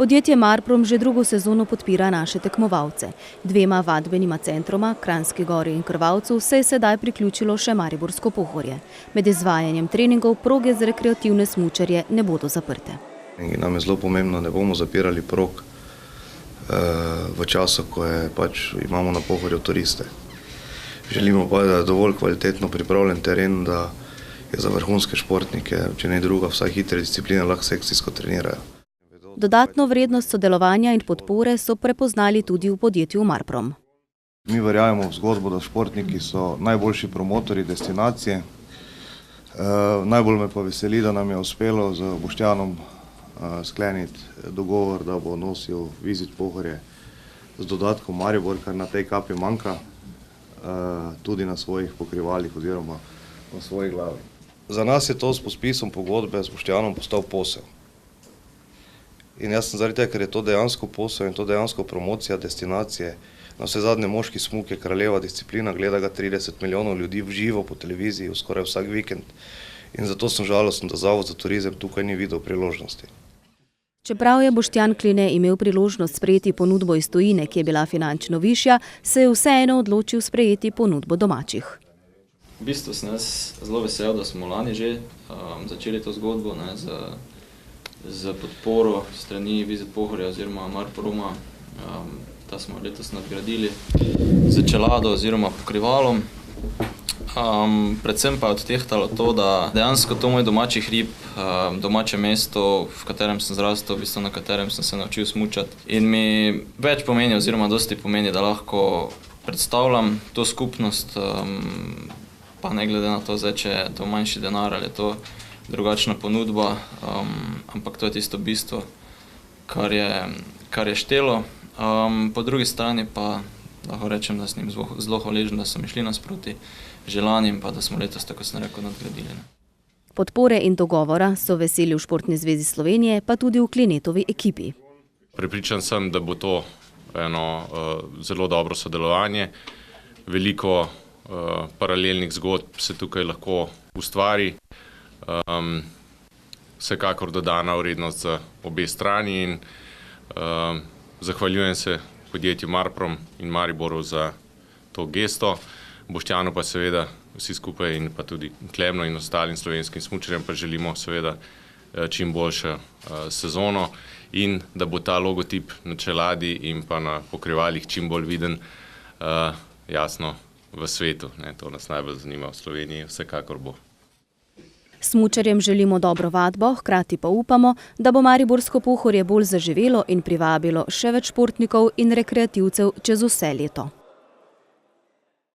Podjetje Marprom že drugo sezono podpira naše tekmovalce. 2 vadbenima centroma, Kranjski Gori in Krvavcu, se je sedaj priključilo še Mariborsko Pohorje. Med izvajanjem treningov proge za rekreativne smučarje ne bodo zaprte. Nam je zelo pomembno, ne bomo zapirali prog v času, ko imamo na Pohorju turiste. Želimo pa, da je dovolj kvalitetno pripravljen teren, da je za vrhunske športnike, če ne druga, vsaj hitre discipline lahko sekcijsko trenirajo. Dodatno vrednost sodelovanja in podpore so prepoznali tudi v podjetju Marprom. Mi verjamemo v zgodbo, da športniki so najboljši promotori destinacije. Najbolj me pa veseli, da nam je uspelo z Boštjanom skleniti dogovor, da bo nosil Visit Pohorje z dodatkom Maribor, kar na tej kapi manjka, tudi na svojih pokrivalih oziroma na svoji glavi. Za nas je to s podpisom pogodbe z Boštjanom postal posel. In jaz sem zaradi tega, ker je to dejansko posel in to dejansko promocija destinacije. Na vse zadnje moški smuk je kraljeva disciplina, gleda ga 30 milijonov ljudi v živo po televiziji skoraj vsak vikend. In zato sem žalosten, da Zavod za turizem tukaj ni videl priložnosti. Čeprav je Boštjan Kline imel priložnost sprejeti ponudbo iz tujine, ki je bila finančno višja, se je vseeno odločil sprejeti ponudbo domačih. V bistvu sem jaz zelo vesel, da smo lani že začeli to zgodbo z podporo strani Visit Pohorja oziroma Marproma, da smo letos nadgradili z čelado oziroma pokrivalom. Predvsem pa je odtehtalo to, da dejansko to moj domači hrib, domače mesto, v katerem sem zrastel, v bistvu na katerem sem se naučil smučati. In mi več pomeni oziroma dosti pomeni, da lahko predstavljam to skupnost, pa ne glede na to, če je to manjši denar ali je to drugačna ponudba, ampak to je tisto bistvo, kar je štelo. Po drugi strani pa lahko rečem, da sem jim zelo hvaležen, da so mi šli nasproti želanjem, pa da smo letos, tako sem rekel, nadgradili. Podpore in dogovora so veseli v Športni zvezi Slovenije, pa tudi v Klinetovi ekipi. Prepričan sem, da bo to eno zelo dobro sodelovanje. Veliko paralelnih zgodb se tukaj lahko ustvari. Vsekakor dodana vrednost za obe strani in zahvaljujem se podjetju Marprom in Mariboru za to gesto. Boštjanu pa seveda vsi skupaj in pa tudi Klemnu in ostalim slovenskim smučarjem pa želimo seveda čim boljšo sezono in da bo ta logotip na čeladi in pa na pokrivalih čim bolj viden, jasno, v svetu. To nas najbolj zanima v Sloveniji, vsekakor bo. Smučarjem želimo dobro vadbo, hkrati pa upamo, da bo Mariborsko Pohorje bolj zaživelo in privabilo še več športnikov in rekreativcev čez vse leto.